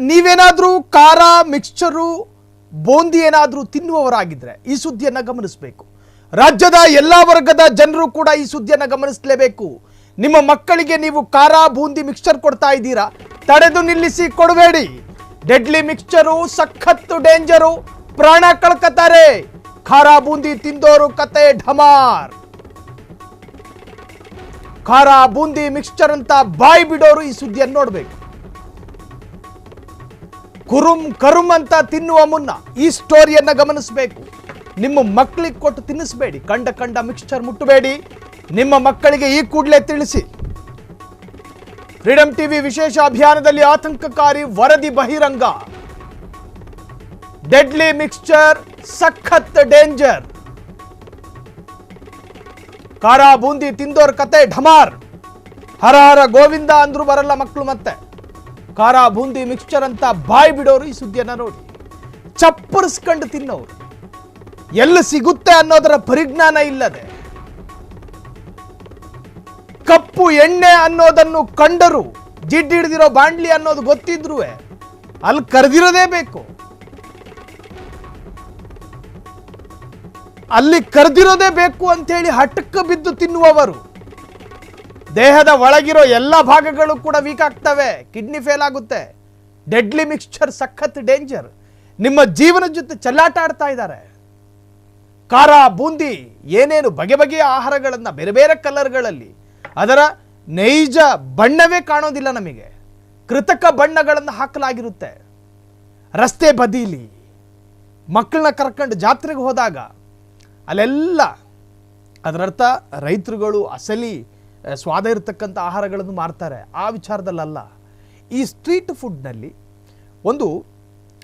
ನೀವೇನಾದರೂ ಖಾರ ಮಿಕ್ಸ್ಚರು ಬೂಂದಿ ಏನಾದರೂ ತಿನ್ನುವವರಾಗಿದ್ದರೆ ಈ ಸುದ್ದಿಯನ್ನು ಗಮನಿಸಬೇಕು. ರಾಜ್ಯದ ಎಲ್ಲ ವರ್ಗದ ಜನರು ಕೂಡ ಈ ಸುದ್ದಿಯನ್ನು ಗಮನಿಸಲೇಬೇಕು. ನಿಮ್ಮ ಮಕ್ಕಳಿಗೆ ನೀವು ಖಾರ ಬೂಂದಿ ಮಿಕ್ಸ್ಚರ್ ಕೊಡ್ತಾ ಇದ್ದೀರಾ, ತಡೆದು ನಿಲ್ಲಿಸಿ, ಕೊಡಬೇಡಿ. ಡೆಡ್ಲಿ ಮಿಕ್ಸ್ಚರು ಸಖತ್ತು ಡೇಂಜರು, ಪ್ರಾಣ ಕಳ್ಕತಾರೆ. ಖಾರ ಬೂಂದಿ ತಿಂದೋರು ಕತೆ ಢಮಾರ್. ಖಾರ ಬೂಂದಿ ಮಿಕ್ಸ್ಚರ್ ಅಂತ ಬಾಯಿ ಬಿಡೋರು ಈ ಸುದ್ದಿಯನ್ನು ನೋಡಬೇಕು. ಕರುಮ್ ಅಂತ ತಿನ್ನುವ ಮುನ್ನ ಈ ಸ್ಟೋರಿಯನ್ನ ಗಮನಿಸಬೇಕು. ನಿಮ್ಮ ಮಕ್ಕಳಿಗೆ ಕೊಟ್ಟು ತಿನ್ನಿಸಬೇಡಿ. ಕಂಡ ಮಿಕ್ಸ್ಚರ್ ಮುಟ್ಟಬೇಡಿ. ನಿಮ್ಮ ಮಕ್ಕಳಿಗೆ ಈ ಕೂಡಲೇ ತಿಳಿಸಿ. ಫ್ರೀಡಂ ಟಿವಿ ವಿಶೇಷ ಅಭಿಯಾನದಲ್ಲಿ ಆತಂಕಕಾರಿ ವರದಿ ಬಹಿರಂಗ. ಡೆಡ್ಲಿ ಮಿಕ್ಸ್ಚರ್ ಸಖತ್ ಡೇಂಜರ್. ಖಾರ ಬೂಂದಿ ತಿಂದೋರ್ ಕತೆ ಢಮಾರ್. ಹರ ಹರ ಗೋವಿಂದ ಅಂದ್ರೂ ಬರಲ್ಲ ಮಕ್ಕಳು. ಮತ್ತೆ ಖಾರ ಬೂಂದಿ ಮಿಕ್ಸ್ಚರ್ ಅಂತ ಬಾಯಿ ಬಿಡೋರು ಈ ಸುದ್ದಿಯನ್ನ ನೋಡಿ. ಚಪ್ಪರಿಸ್ಕೊಂಡು ತಿನ್ನೋರು, ಎಲ್ಲಿ ಸಿಗುತ್ತೆ ಅನ್ನೋದರ ಪರಿಜ್ಞಾನ ಇಲ್ಲದೆ, ಕಪ್ಪು ಎಣ್ಣೆ ಅನ್ನೋದನ್ನು ಕಂಡರು, ಜಿಡ್ಡು ಹಿಡಿದಿರೋ ಬಾಂಡ್ಲಿ ಅನ್ನೋದು ಗೊತ್ತಿದ್ರು ಅಲ್ಲಿ ಕರೆದಿರೋದೇ ಬೇಕು. ಅಲ್ಲಿ ಕರೆದಿರೋದೇ ಬೇಕು ಅಂತೇಳಿ ಹಠಕ್ಕೆ ಬಿದ್ದು ತಿನ್ನುವವರು. ದೇಹದ ಒಳಗಿರೋ ಎಲ್ಲ ಭಾಗಗಳು ಕೂಡ ವೀಕ್ ಆಗ್ತವೆ, ಕಿಡ್ನಿ ಫೇಲ್ ಆಗುತ್ತೆ. ಡೆಡ್ಲಿ ಮಿಕ್ಸ್ಚರ್ ಸಖತ್ ಡೇಂಜರ್. ನಿಮ್ಮ ಜೀವನದ ಜೊತೆ ಚೆಲ್ಲಾಟ ಆಡ್ತಾ ಇದ್ದಾರೆ. ಖಾರ ಬೂಂದಿ ಏನೇನು ಬಗೆ ಬಗೆಯ ಆಹಾರಗಳನ್ನು ಬೇರೆ ಬೇರೆ ಕಲರ್ಗಳಲ್ಲಿ, ಅದರ ನೈಜ ಬಣ್ಣವೇ ಕಾಣೋದಿಲ್ಲ ನಮಗೆ. ಕೃತಕ ಬಣ್ಣಗಳನ್ನು ಹಾಕಲಾಗಿರುತ್ತೆ. ರಸ್ತೆ ಬದಿಲಿ ಮಕ್ಕಳನ್ನ ಕರ್ಕೊಂಡು ಜಾತ್ರೆಗೆ ಹೋದಾಗ ಅಲ್ಲೆಲ್ಲ, ಅದರರ್ಥ ರೈತರುಗಳು ಅಸಲಿ ಸ್ವಾದ ಇರತಕ್ಕಂಥ ಆಹಾರಗಳನ್ನು ಮಾರ್ತಾರೆ, ಆ ವಿಚಾರದಲ್ಲ. ಈ ಸ್ಟ್ರೀಟ್ ಫುಡ್ನಲ್ಲಿ ಒಂದು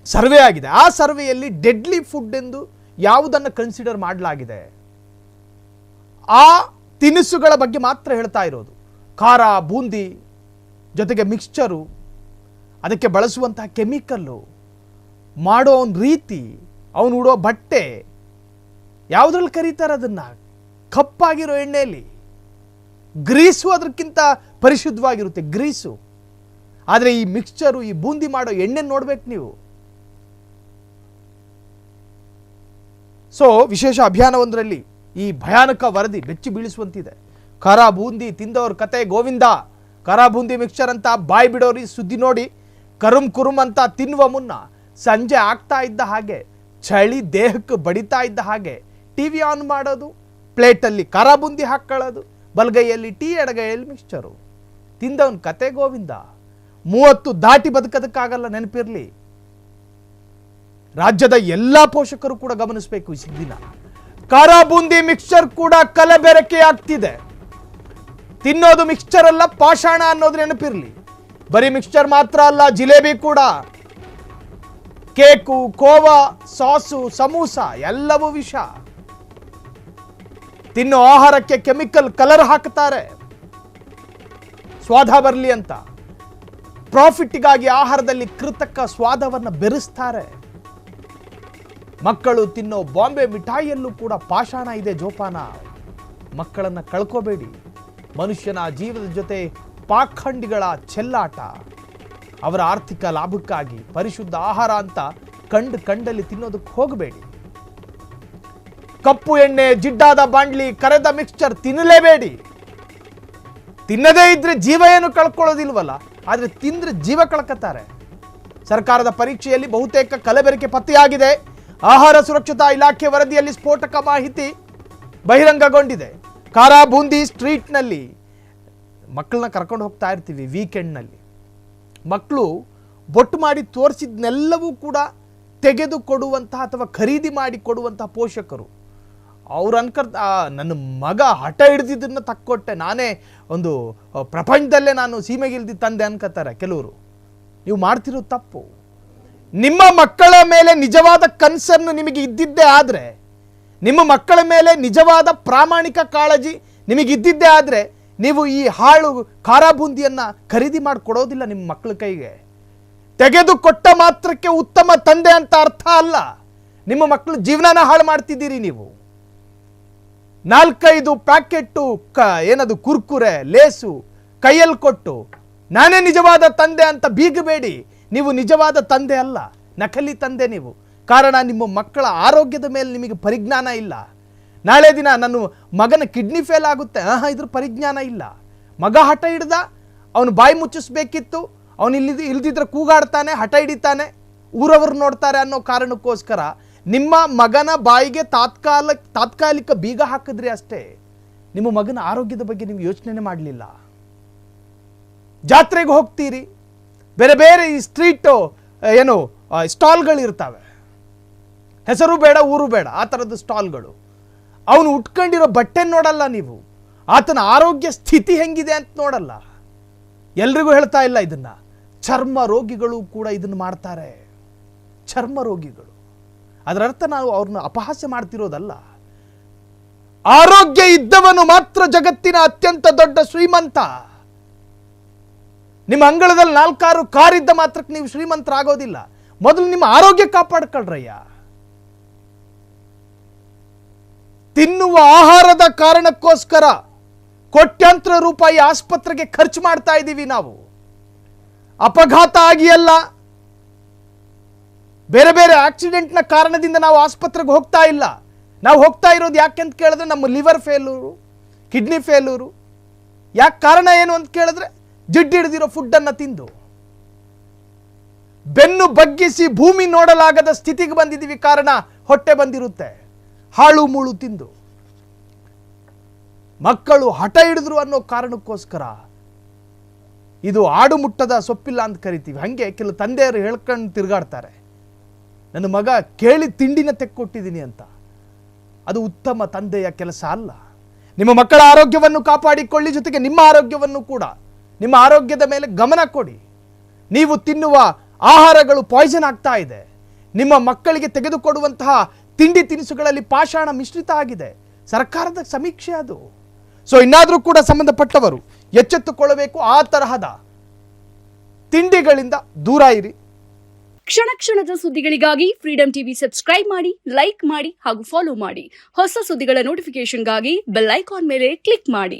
ಸರ್ವೆ ಆಗಿದೆ. ಆ ಸರ್ವೆಯಲ್ಲಿ ಡೆಡ್ಲಿ ಫುಡ್ ಎಂದು ಯಾವುದನ್ನು ಕನ್ಸಿಡರ್ ಮಾಡಲಾಗಿದೆ, ಆ ತಿನಿಸುಗಳ ಬಗ್ಗೆ ಮಾತ್ರ ಹೇಳ್ತಾ ಇರೋದು. ಖಾರ ಬೂಂದಿ ಜೊತೆಗೆ ಮಿಕ್ಸ್ಚರು, ಅದಕ್ಕೆ ಬಳಸುವಂತಹ ಕೆಮಿಕಲ್ಲು, ಮಾಡೋ ಅವನ ರೀತಿ, ಅವನು ಉಡೋ ಬಟ್ಟೆ, ಯಾವುದ್ರಲ್ಲಿ ಕರೀತಾರೆ ಅದನ್ನು, ಕಪ್ಪಾಗಿರೋ ಎಣ್ಣೆಯಲ್ಲಿ. ಗ್ರೀಸು ಅದಕ್ಕಿಂತ ಪರಿಶುದ್ಧವಾಗಿರುತ್ತೆ, ಗ್ರೀಸು. ಆದರೆ ಈ ಮಿಕ್ಸ್ಚರು, ಈ ಬೂಂದಿ ಮಾಡೋ ಎಣ್ಣೆ ನೋಡ್ಬೇಕು ನೀವು. ಸೊ ವಿಶೇಷ ಅಭಿಯಾನವೊಂದರಲ್ಲಿ ಈ ಭಯಾನಕ ವರದಿ ಬೆಚ್ಚಿ ಬೀಳಿಸುವಂತಿದೆ. ಖಾರ ಬೂಂದಿ ತಿಂದವ್ರ ಕತೆ ಗೋವಿಂದ. ಖಾರ ಬೂಂದಿ ಮಿಕ್ಸ್ಚರ್ ಅಂತ ಬಾಯಿ ಬಿಡೋರು ಈ ಸುದ್ದಿ ನೋಡಿ. ಕುರುಮ್ ಅಂತ ತಿನ್ನುವ ಮುನ್ನ ಸಂಜೆ ಆಗ್ತಾ ಇದ್ದ ಹಾಗೆ, ಚಳಿ ದೇಹಕ್ಕೆ ಬಡಿತಾ ಇದ್ದ ಹಾಗೆ ಟಿವಿ ಆನ್ ಮಾಡೋದು, ಪ್ಲೇಟಲ್ಲಿ ಖಾರ ಬೂಂದಿ ಹಾಕೊಳ್ಳೋದು, ಬಲಗೈಯಲ್ಲಿ ಟೀ, ಎಡಗೈಯಲ್ಲಿ ಮಿಕ್ಸ್ಚರು. ತಿಂದವನ್ ಕತೆ ಗೋವಿಂದ. 30 ದಾಟಿ ಬದುಕೋದಕ್ಕಾಗಲ್ಲ, ನೆನಪಿರಲಿ. ರಾಜ್ಯದ ಎಲ್ಲ ಪೋಷಕರು ಕೂಡ ಗಮನಿಸಬೇಕು ಈ ಸುದ್ದಿನ. ಖಾರ ಬೂಂದಿ ಮಿಕ್ಸ್ಚರ್ ಕೂಡ ಕಲಬೆರಕೆ ಆಗ್ತಿದೆ. ತಿನ್ನೋದು ಮಿಕ್ಸ್ಚರ್ ಅಲ್ಲ, ಪಾಷಾಣ ಅನ್ನೋದು ನೆನಪಿರಲಿ. ಬರೀ ಮಿಕ್ಸ್ಚರ್ ಮಾತ್ರ ಅಲ್ಲ, ಜಿಲೇಬಿ ಕೂಡ, ಕೇಕು, ಕೋವಾ, ಸಾಸು, ಸಮೂಸ ಎಲ್ಲವೂ ವಿಷ. ತಿನ್ನೋ ಆಹಾರಕ್ಕೆ ಕೆಮಿಕಲ್ ಕಲರ್ ಹಾಕ್ತಾರೆ, ಸ್ವಾದ ಬರಲಿ ಅಂತ. ಪ್ರಾಫಿಟ್ಗಾಗಿ ಆಹಾರದಲ್ಲಿ ಕೃತಕ ಸ್ವಾದವನ್ನು ಬೆರೆಸ್ತಾರೆ. ಮಕ್ಕಳು ತಿನ್ನೋ ಬಾಂಬೆ ಮಿಠಾಯಿಯಲ್ಲೂ ಕೂಡ ಪಾಷಾಣ ಇದೆ, ಜೋಪಾನ. ಮಕ್ಕಳನ್ನ ಕಳ್ಕೋಬೇಡಿ. ಮನುಷ್ಯನ ಜೀವದ ಜೊತೆ ಪಾಖಂಡಿಗಳ ಚೆಲ್ಲಾಟ. ಅವರ ಆರ್ಥಿಕ ಲಾಭಕ್ಕಾಗಿ ಪರಿಶುದ್ಧ ಆಹಾರ ಅಂತ ಕಂಡಲ್ಲಿ ತಿನ್ನೋದಕ್ಕೆ ಹೋಗಬೇಡಿ. ಕಪ್ಪು ಎಣ್ಣೆ, ಜಿಡ್ಡಾದ ಬಾಂಡ್ಲಿ, ಕರೆದ ಮಿಕ್ಸ್ಚರ್ ತಿನ್ನಲೇಬೇಡಿ. ತಿನ್ನದೇ ಇದ್ರೆ ಜೀವ ಏನು ಕಳ್ಕೊಳ್ಳೋದಿಲ್ವಲ್ಲ, ಆದರೆ ತಿಂದ್ರೆ ಜೀವ ಕಳ್ಕತ್ತಾರೆ. ಸರ್ಕಾರದ ಪರೀಕ್ಷೆಯಲ್ಲಿ ಬಹುತೇಕ ಕಲಬೆರಕೆ ಪತ್ತೆಯಾಗಿದೆ. ಆಹಾರ ಸುರಕ್ಷತಾ ಇಲಾಖೆ ವರದಿಯಲ್ಲಿ ಸ್ಫೋಟಕ ಮಾಹಿತಿ ಬಹಿರಂಗಗೊಂಡಿದೆ. ಖಾರ ಬೂಂದಿ ಸ್ಟ್ರೀಟ್ನಲ್ಲಿ ಮಕ್ಕಳನ್ನ ಕರ್ಕೊಂಡು ಹೋಗ್ತಾ ಇರ್ತೀವಿ ವೀಕೆಂಡ್ನಲ್ಲಿ. ಮಕ್ಕಳು ಬೊಟ್ಟು ಮಾಡಿ ತೋರಿಸಿದ್ನೆಲ್ಲವೂ ಕೂಡ ತೆಗೆದು ಕೊಡುವಂತಹ ಅಥವಾ ಖರೀದಿ ಮಾಡಿ ಕೊಡುವಂತಹ ಪೋಷಕರು. ಅವ್ರು ನನ್ನ ಮಗ ಹಠ ಹಿಡಿದಿದ್ದನ್ನು ತಕ್ಕೊಟ್ಟೆ, ನಾನೇ ಒಂದು ಪ್ರಪಂಚದಲ್ಲೇ ನಾನು ಸೀಮೆಗಿಲ್ದಿ ತಂದೆ ಅನ್ಕೋತಾರೆ ಕೆಲವರು. ನೀವು ಮಾಡ್ತಿರೋ ತಪ್ಪು. ನಿಮ್ಮ ಮಕ್ಕಳ ಮೇಲೆ ನಿಜವಾದ ಕನ್ಸರ್ನ್ ನಿಮಗೆ ಇದ್ದಿದ್ದೇ ಆದರೆ, ನಿಮ್ಮ ಮಕ್ಕಳ ಮೇಲೆ ನಿಜವಾದ ಪ್ರಾಮಾಣಿಕ ಕಾಳಜಿ ನಿಮಗಿದ್ದಿದ್ದೇ ಆದರೆ, ನೀವು ಈ ಹಾಳು ಖಾರ ಬೂಂದಿಯನ್ನು ಖರೀದಿ ಮಾಡಿ ಕೊಡೋದಿಲ್ಲ ನಿಮ್ಮ ಮಕ್ಕಳ ಕೈಗೆ. ತೆಗೆದುಕೊಟ್ಟ ಮಾತ್ರಕ್ಕೆ ಉತ್ತಮ ತಂದೆ ಅಂತ ಅರ್ಥ ಅಲ್ಲ. ನಿಮ್ಮ ಮಕ್ಕಳು ಜೀವನನ ಹಾಳು ಮಾಡ್ತಿದ್ದೀರಿ ನೀವು. 4-5 ಪ್ಯಾಕೆಟ್ಟು ಏನದು ಕುರ್ಕುರೆ, ಲೇಸು ಕೈಯಲ್ಲಿ ಕೊಟ್ಟು ನಾನೇ ನಿಜವಾದ ತಂದೆ ಅಂತ ಬೀಗಬೇಡಿ. ನೀವು ನಿಜವಾದ ತಂದೆ ಅಲ್ಲ, ನಕಲಿ ತಂದೆ ನೀವು. ಕಾರಣ ನಿಮ್ಮ ಮಕ್ಕಳ ಆರೋಗ್ಯದ ಮೇಲೆ ನಿಮಗೆ ಪರಿಜ್ಞಾನ ಇಲ್ಲ. ನಾಳೆ ದಿನ ನನ್ನ ಮಗನ ಕಿಡ್ನಿ ಫೇಲ್ ಆಗುತ್ತೆ, ಇದ್ರ ಪರಿಜ್ಞಾನ ಇಲ್ಲ. ಮಗ ಹಠ ಹಿಡ್ದ, ಅವನು ಬಾಯಿ ಮುಚ್ಚಿಸ್ಬೇಕಿತ್ತು, ಅವನು ಇಲ್ದಿದ್ರೆ ಕೂಗಾಡ್ತಾನೆ, ಹಠ ಹಿಡಿತಾನೆ, ಊರವರು ನೋಡ್ತಾರೆ ಅನ್ನೋ ಕಾರಣಕ್ಕೋಸ್ಕರ ನಿಮ್ಮ ಮಗನ ಬಾಯಿಗೆ ತಾತ್ಕಾಲಿಕ ಬೀಗ ಹಾಕಿದ್ರಿ ಅಷ್ಟೇ. ನಿಮ್ಮ ಮಗನ ಆರೋಗ್ಯದ ಬಗ್ಗೆ ನೀವು ಯೋಚನೆ ಮಾಡಲಿಲ್ಲ. ಜಾತ್ರೆಗೆ ಹೋಗ್ತೀರಿ, ಬೇರೆ ಬೇರೆ ಈ ಸ್ಟ್ರೀಟು ಏನು ಸ್ಟಾಲ್ಗಳಿರ್ತವೆ, ಹೆಸರು ಬೇಡ ಊರು ಬೇಡ ಆ ಥರದ ಸ್ಟಾಲ್ಗಳು. ಅವನು ಉಟ್ಕೊಂಡಿರೋ ಬಟ್ಟೆ ನೋಡಲ್ಲ ನೀವು, ಆತನ ಆರೋಗ್ಯ ಸ್ಥಿತಿ ಹೆಂಗಿದೆ ಅಂತ ನೋಡಲ್ಲ. ಎಲ್ರಿಗೂ ಹೇಳ್ತಾ ಇಲ್ಲ ಇದನ್ನ, ಚರ್ಮ ರೋಗಿಗಳು ಕೂಡ ಇದನ್ನು ಮಾಡ್ತಾರೆ. ಚರ್ಮ ರೋಗಿಗಳು, ಅದರರ್ಥ ನಾವು ಅವ್ರನ್ನ ಅಪಹಾಸ್ಯ ಮಾಡ್ತಿರೋದಲ್ಲ. ಆರೋಗ್ಯ ಇದ್ದವನು ಮಾತ್ರ ಜಗತ್ತಿನ ಅತ್ಯಂತ ದೊಡ್ಡ ಶ್ರೀಮಂತ. ನಿಮ್ಮ ಅಂಗಳದಲ್ಲಿ 4-6 ಕಾರ್ ಇದ್ದ ಮಾತ್ರಕ್ಕೆ ನೀವು ಶ್ರೀಮಂತರಾಗೋದಿಲ್ಲ. ಮೊದಲು ನಿಮ್ಮ ಆರೋಗ್ಯ ಕಾಪಾಡ್ಕೊಳ್ರಯ್ಯ. ತಿನ್ನುವ ಆಹಾರದ ಕಾರಣಕ್ಕೋಸ್ಕರ ಕೋಟ್ಯಾಂತರ ರೂಪಾಯಿ ಆಸ್ಪತ್ರೆಗೆ ಖರ್ಚು ಮಾಡ್ತಾ ಇದ್ದೀವಿ ನಾವು. ಅಪಘಾತ ಆಗಿ ಅಲ್ಲ, ಬೇರೆ ಬೇರೆ ಆಕ್ಸಿಡೆಂಟ್ನ ಕಾರಣದಿಂದ ನಾವು ಆಸ್ಪತ್ರೆಗೆ ಹೋಗ್ತಾ ಇಲ್ಲ. ನಾವು ಹೋಗ್ತಾ ಇರೋದು ಯಾಕೆ ಅಂತ ಕೇಳಿದ್ರೆ ನಮ್ಮ ಲಿವರ್ ಫೇಲ್ಯೂರು, ಕಿಡ್ನಿ ಫೇಲ್ಯೂರು. ಯಾಕೆ ಕಾರಣ ಏನು ಅಂತ ಕೇಳಿದ್ರೆ ಜಿಡ್ಡು ಹಿಡಿದಿರೋ ಫುಡ್ಡನ್ನು ತಿಂದು ಬೆನ್ನು ಬಗ್ಗಿಸಿ ಭೂಮಿ ನೋಡಲಾಗದ ಸ್ಥಿತಿಗೆ ಬಂದಿದ್ದೀವಿ. ಕಾರಣ ಹೊಟ್ಟೆ ಬಂದಿರುತ್ತೆ, ಹಾಳು ಮೂಳು ತಿಂದು. ಮಕ್ಕಳು ಹಠ ಹಿಡಿದ್ರು ಅನ್ನೋ ಕಾರಣಕ್ಕೋಸ್ಕರ ಇದು ಆಡು ಮುಟ್ಟದ ಸೊಪ್ಪಿಲ್ಲ ಅಂತ ಕರಿತೀವಿ. ಹಾಗೆ ಕೆಲವು ತಂದೆಯರು ಹೇಳ್ಕೊಂಡು ತಿರುಗಾಡ್ತಾರೆ, ನನ್ನ ಮಗ ಕೇಳಿ ತಿಂಡಿನ ತೆಕ್ಕೊಟ್ಟಿದ್ದೀನಿ ಅಂತ. ಅದು ಉತ್ತಮ ತಂದೆಯ ಕೆಲಸ ಅಲ್ಲ. ನಿಮ್ಮ ಮಕ್ಕಳ ಆರೋಗ್ಯವನ್ನು ಕಾಪಾಡಿಕೊಳ್ಳಿ, ಜೊತೆಗೆ ನಿಮ್ಮ ಆರೋಗ್ಯವನ್ನು ಕೂಡ, ನಿಮ್ಮ ಆರೋಗ್ಯದ ಮೇಲೆ ಗಮನ ಕೊಡಿ. ನೀವು ತಿನ್ನುವ ಆಹಾರಗಳು ಪಾಯ್ಸನ್ ಆಗ್ತಾ ಇದೆ. ನಿಮ್ಮ ಮಕ್ಕಳಿಗೆ ತೆಗೆದುಕೊಡುವಂತಹ ತಿಂಡಿ ತಿನಿಸುಗಳಲ್ಲಿ ಪಾಷಾಣ ಮಿಶ್ರಿತ ಆಗಿದೆ. ಸರ್ಕಾರದ ಸಮೀಕ್ಷೆ ಅದು. ಸೊ ಇನ್ನಾದರೂ ಕೂಡ ಸಂಬಂಧಪಟ್ಟವರು ಎಚ್ಚೆತ್ತುಕೊಳ್ಳಬೇಕು. ಆ ತರಹದ ತಿಂಡಿಗಳಿಂದ ದೂರ ಇರಿ. ಕ್ಷಣ ಕ್ಷಣದ ಸುದ್ದಿಗಳಿಗಾಗಿ ಫ್ರೀಡಂ ಟಿವಿ ಸಬ್ಸ್ಕ್ರೈಬ್ ಮಾಡಿ, ಲೈಕ್ ಮಾಡಿ ಹಾಗೂ ಫಾಲೋ ಮಾಡಿ. ಹೊಸ ಸುದ್ದಿಗಳ ನೋಟಿಫಿಕೇಶನ್ಗಾಗಿ ಬೆಲ್ ಐಕಾನ್ ಮೇಲೆ ಕ್ಲಿಕ್ ಮಾಡಿ.